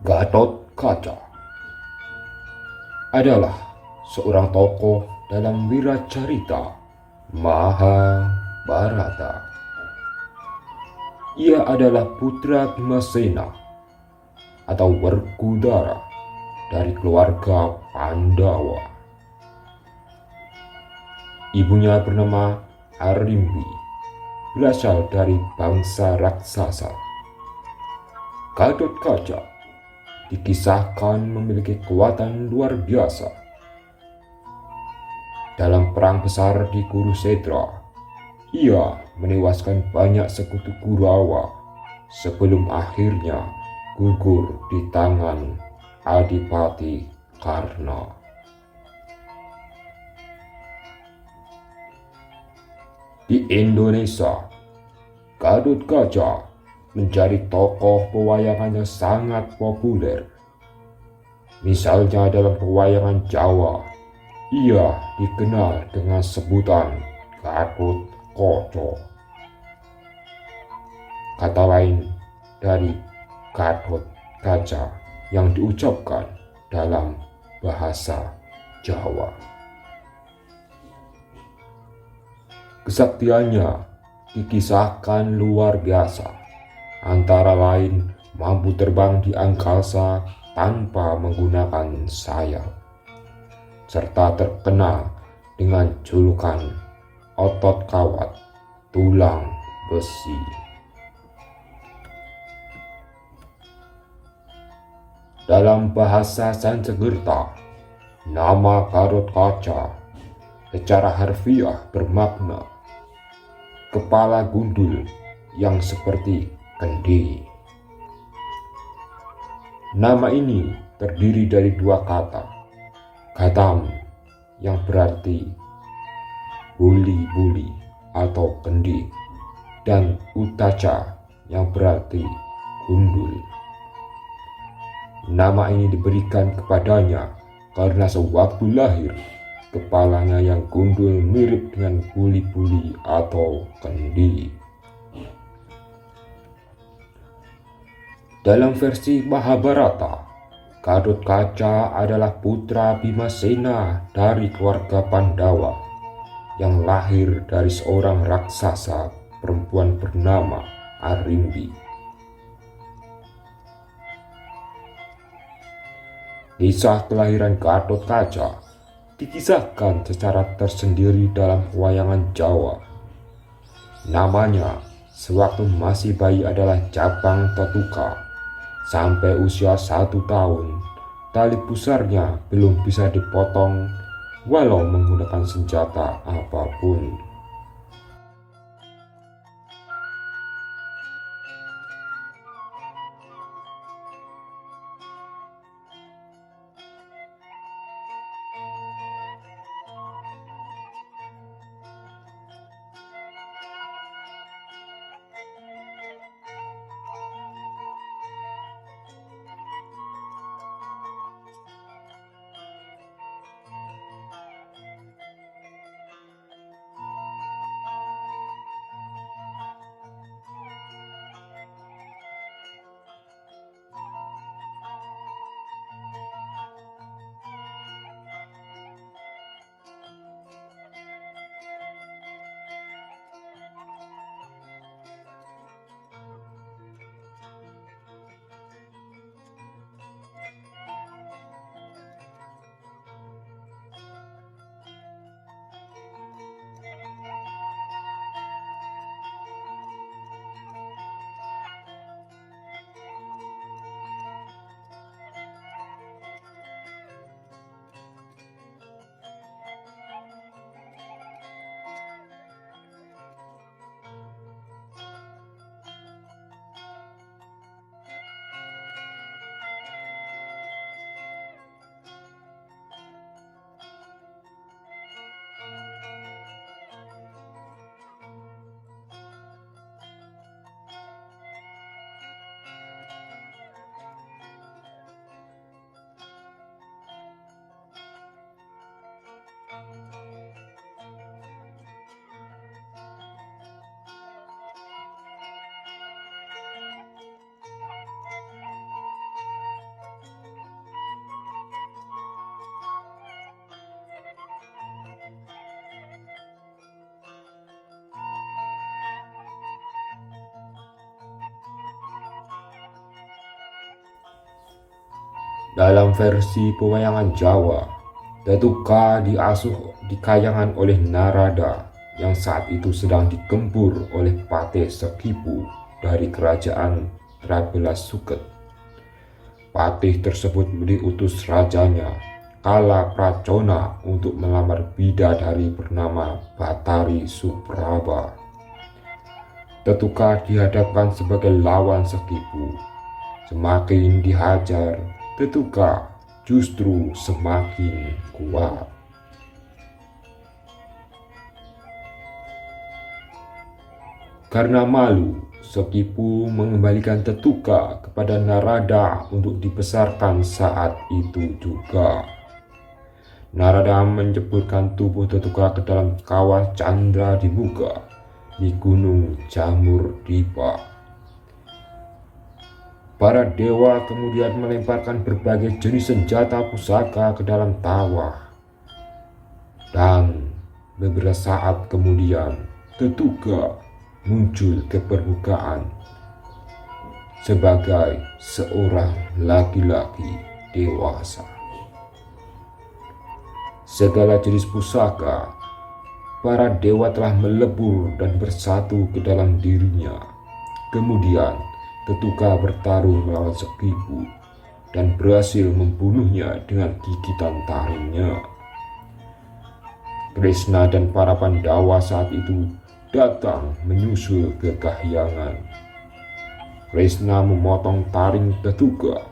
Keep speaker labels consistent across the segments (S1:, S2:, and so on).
S1: Gatotkaca adalah seorang tokoh dalam wiracarita Mahabharata. Ia adalah putra Bimasena atau Werkudara dari keluarga Pandawa. Ibunya bernama Arimbi, berasal dari bangsa raksasa. Gatotkaca dikisahkan memiliki kekuatan luar biasa. Dalam perang besar di Kurusetra, ia menewaskan banyak sekutu Kurawa sebelum akhirnya gugur di tangan Adipati Karna. Di Indonesia, Gatotkaca menjadi tokoh pewayangan yang sangat populer. Misalnya dalam pewayangan Jawa, ia dikenal dengan sebutan Gatotkaca. Kata lain dari Gatot Kaca yang diucapkan dalam bahasa Jawa. Kesaktiannya dikisahkan luar biasa, antara lain mampu terbang di angkasa tanpa menggunakan sayap, serta terkenal dengan julukan otot kawat tulang besi. Dalam bahasa Sanskerta, nama Gatotkaca secara harfiah bermakna kepala gundul yang seperti kendi. Nama ini terdiri dari dua kata, gatam yang berarti buli-buli atau kendi, dan utaca yang berarti gundul. Nama ini diberikan kepadanya karena sewaktu lahir, kepalanya yang gundul mirip dengan buli-buli atau kendi. Dalam versi Mahabharata, Gatotkaca adalah putra Bimasena dari keluarga Pandawa yang lahir dari seorang raksasa perempuan bernama Arimbi. Kisah kelahiran Gatotkaca dikisahkan secara tersendiri dalam pewayangan Jawa. Namanya sewaktu masih bayi adalah Jabang Totuka. Sampai usia 1 tahun, tali pusarnya belum bisa dipotong walau menggunakan senjata apapun. Dalam versi pewayangan Jawa, Tetuka diasuh di kayangan oleh Narada yang saat itu sedang digempur oleh Patih Sekipu dari kerajaan Trabelas Suket. Patih tersebut diutus rajanya Kala Pracona untuk melamar bidadari bernama Batari Supraba. Tetuka dihadapkan sebagai lawan Sekipu. Semakin dihajar, Tetuka justru semakin kuat. Karena malu, Sekipu mengembalikan Tetuka kepada Narada untuk dibesarkan saat itu juga. Narada menjeburkan tubuh Tetuka ke dalam kawah Candra di Muka di Gunung Jamur Dipa. Para dewa kemudian melemparkan berbagai jenis senjata pusaka ke dalam tawa. Dan beberapa saat kemudian Tetuka muncul ke permukaan sebagai seorang laki-laki dewasa. Segala jenis pusaka para dewa telah melebur dan bersatu ke dalam dirinya. Kemudian Tetuka bertarung melawan Sekipu dan berhasil membunuhnya dengan gigitan taringnya. Krishna dan para Pandawa saat itu datang menyusul ke kahyangan. Krishna memotong taring Tetuka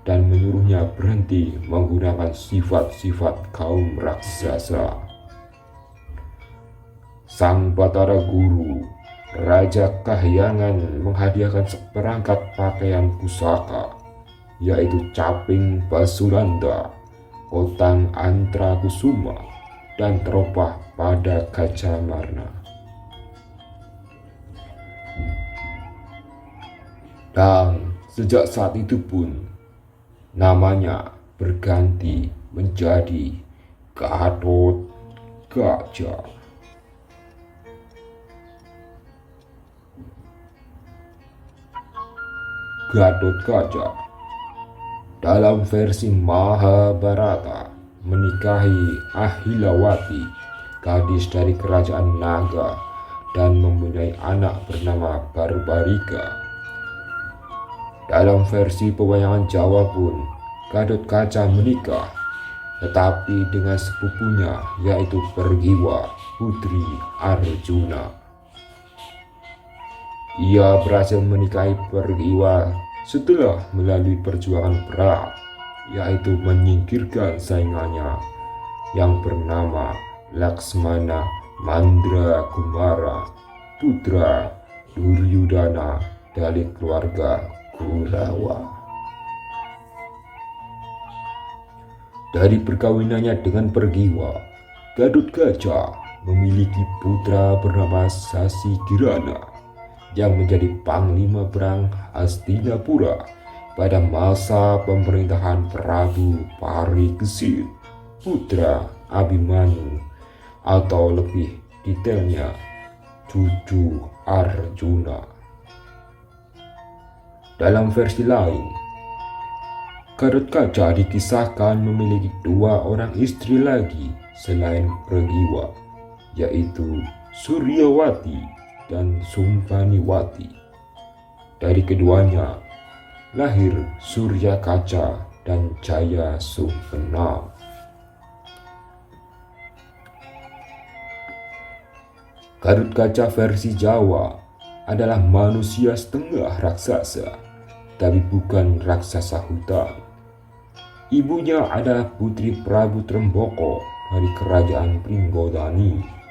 S1: dan menyuruhnya berhenti menggunakan sifat-sifat kaum raksasa. Sang Batara Guru, Raja Kahyangan, menghadiahkan seperangkat pakaian pusaka, yaitu caping Basulanda, kotang Antra Kusuma, dan teropah pada Gajah Marna. Dan sejak saat itu pun namanya berganti menjadi Gatot Kaca. Gatot Kaca dalam versi Mahabharata menikahi Ahilawati, gadis dari kerajaan Naga, dan mempunyai anak bernama Barbarika. Dalam versi pewayangan Jawa pun, Gatot Kaca menikah, tetapi dengan sepupunya yaitu Pergiwa, putri Arjuna. Ia berhasil menikahi Pergiwa setelah melalui perjuangan berat, yaitu menyingkirkan saingannya yang bernama Laksmana Mandra Kumara, putra Duryudana dari keluarga Kurawa. Dari perkawinannya dengan Pergiwa, Gatot Kaca memiliki putra bernama Sasi Kirana yang menjadi panglima perang Hastinapura pada masa pemerintahan Prabu Parikesit, putra Abhimanyu, atau lebih detailnya cucu Arjuna. Dalam versi lain, Gatot Kaca dikisahkan memiliki dua orang istri lagi selain Pergiwa, yaitu Suryawati dan Sumpaniwati. Dari keduanya lahir Surya Kaca dan Jaya Sumpena. Gatot Kaca versi Jawa adalah manusia setengah raksasa, tapi bukan raksasa hutan. Ibunya adalah putri Prabu Tremboko dari kerajaan Pringgodani.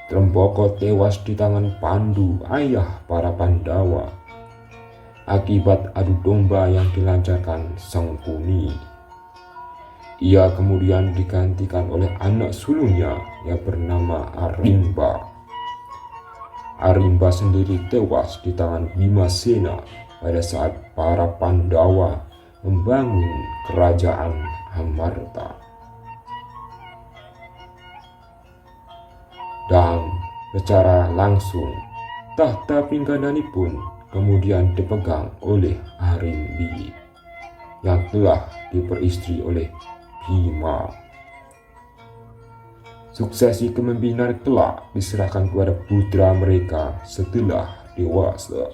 S1: Tremboko tewas di tangan Pandu, ayah para Pandawa, akibat adu domba yang dilancarkan Sangkuni. Ia kemudian digantikan oleh anak sulungnya yang bernama Arimba. Arimba sendiri tewas di tangan Bimasena pada saat para Pandawa membangun kerajaan Amarta. Dan secara langsung tahta Pinggadani pun kemudian dipegang oleh Arimbi. yang telah diperistri oleh Bima. Suksesi kepemimpinan kelak diserahkan kepada putra mereka setelah dewasa.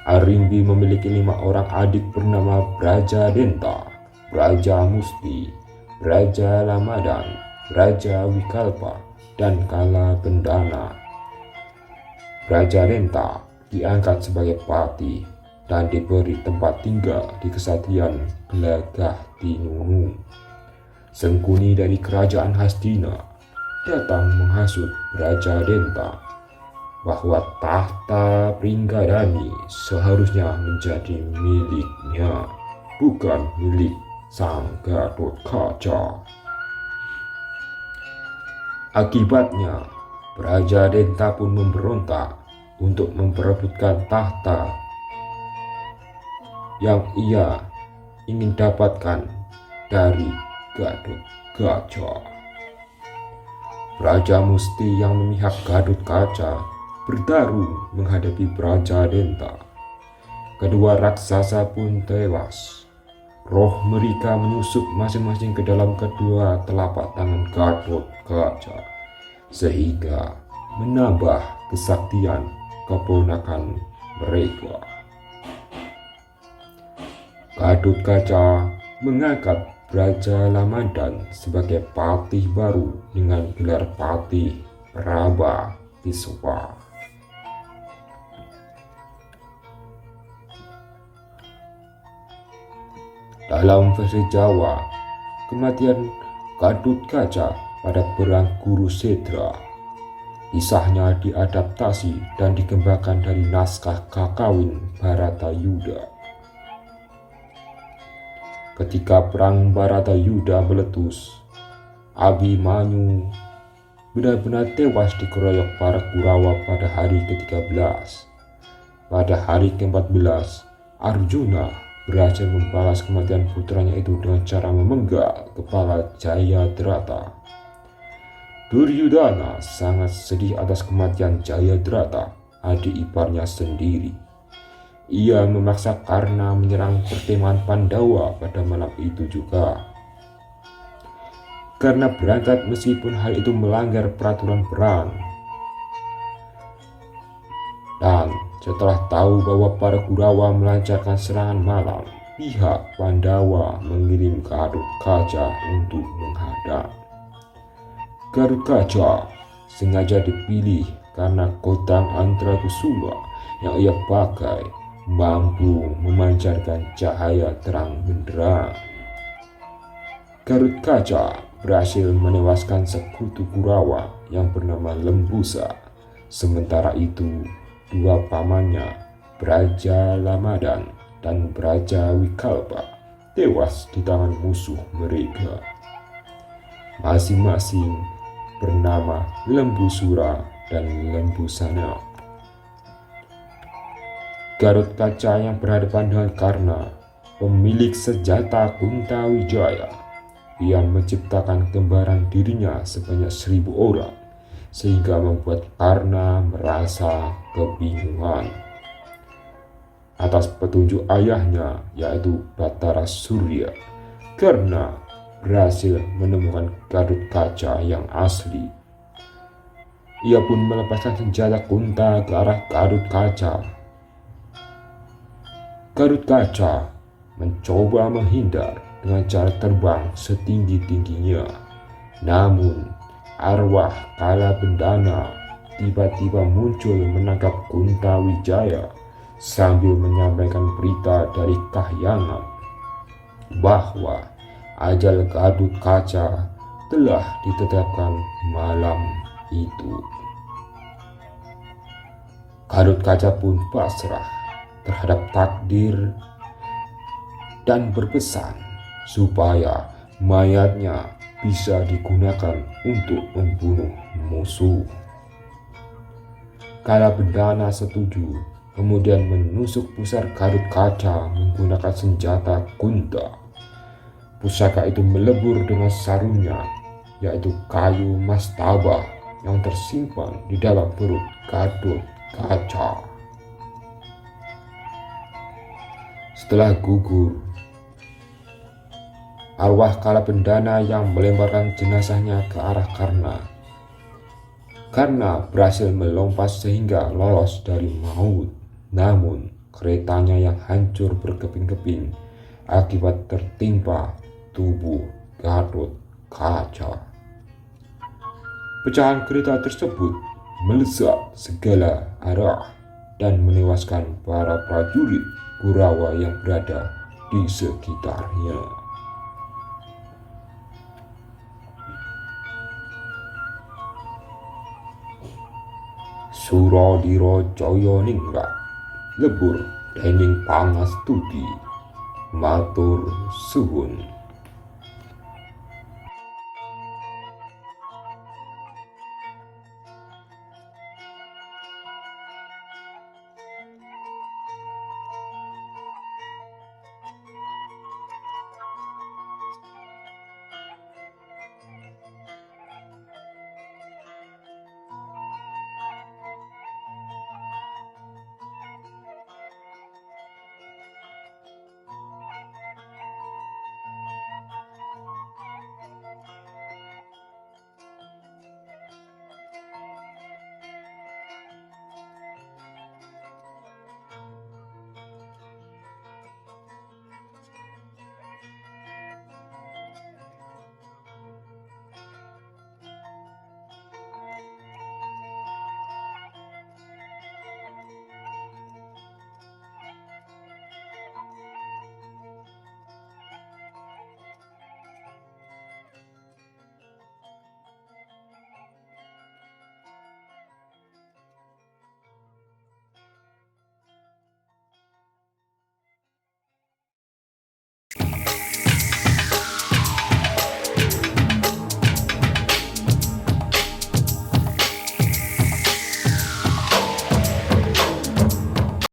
S1: Arimbi memiliki 5 orang adik bernama Brajadenta, Brajamusti, Brajalamadan, Brajawikalpa, dan Kalabendana. Brajadenta diangkat sebagai patih dan diberi tempat tinggal di Kesatrian Gelagahtinunu. Sengkuni dari kerajaan Hastina datang menghasut Brajadenta bahwa tahta Pringgadani seharusnya menjadi miliknya, bukan milik sang Gatotkaca. Akibatnya, Brajadenta pun memberontak untuk memperebutkan tahta yang ia ingin dapatkan dari Gatotkaca. Brajamusti yang memihak Gatotkaca bertarung menghadapi Brajadenta. Kedua raksasa pun tewas. Roh mereka menyusup masing-masing ke dalam kedua telapak tangan Gatotkaca, sehingga menambah kesaktian keponakan mereka. Gatotkaca mengangkat Brajalamadan sebagai patih baru dengan gelar Patih Prabakiswa. Dalam versi Jawa, kematian Gatotkaca pada perang Kurusetra. Kisahnya diadaptasi dan dikembangkan dari naskah Kakawin Bharatayuda. Ketika perang Bharatayuda meletus, Abhimanyu benar-benar tewas dikeroyok para Kurawa pada hari ke-13. Pada hari ke-14, Arjuna berhasil membalas kematian putranya itu dengan cara memenggal kepala Jayadrata. Duryudana sangat sedih atas kematian Jayadrata, adik iparnya sendiri. Ia memaksa Karna menyerang perkemahan Pandawa pada malam itu juga. Karena berangkat meskipun hal itu melanggar peraturan perang. Dan setelah tahu bahwa para Kurawa melancarkan serangan malam, pihak Pandawa mengirim Gatotkaca untuk menghadang. Gatotkaca sengaja dipilih karena kodang Antrakusuma yang ia pakai mampu memancarkan cahaya terang benderang. Gatotkaca berhasil menewaskan sekutu Kurawa yang bernama Lembusa. Sementara itu, dua pamannya, Brajalamadan dan Brajawikalpa, tewas di tangan musuh mereka. Masing-masing bernama Lembusura dan Lembusana. Gatotkaca yang berhadapan dengan Karna, pemilik senjata Kuntawijaya, yang menciptakan kembaran dirinya sebanyak 1.000 orang, sehingga membuat Karna merasa kebingungan. Atas petunjuk ayahnya, yaitu Batara Surya, Karna berhasil menemukan Gatotkaca yang asli. Ia pun melepaskan senjata Kunta ke arah Gatotkaca. Gatotkaca mencoba menghindar dengan cara terbang setinggi-tingginya. Namun, arwah Kalabendana tiba-tiba muncul menangkap Kuntawijaya sambil menyampaikan berita dari Kahyangan bahwa ajal Gatotkaca telah ditetapkan malam itu. Gatotkaca pun pasrah terhadap takdir dan berpesan supaya mayatnya bisa digunakan untuk membunuh musuh. Kalabendana setuju, kemudian menusuk pusar Gatotkaca menggunakan senjata Kunta. Pusaka itu melebur dengan sarungnya, yaitu kayu mastaba yang tersimpan di dalam perut Gatotkaca. Setelah gugur, arwah Kalabendana yang melemparkan jenazahnya ke arah Karna. Karna berhasil melompat sehingga lolos dari maut. Namun keretanya yang hancur berkeping-keping akibat tertimpa tubuh Gatot Kaca. Pecahan kereta tersebut melesat segala arah dan menewaskan para prajurit Kurawa yang berada di sekitarnya. Suradira Jayaningrat lebur dening pangastuti matur suwun.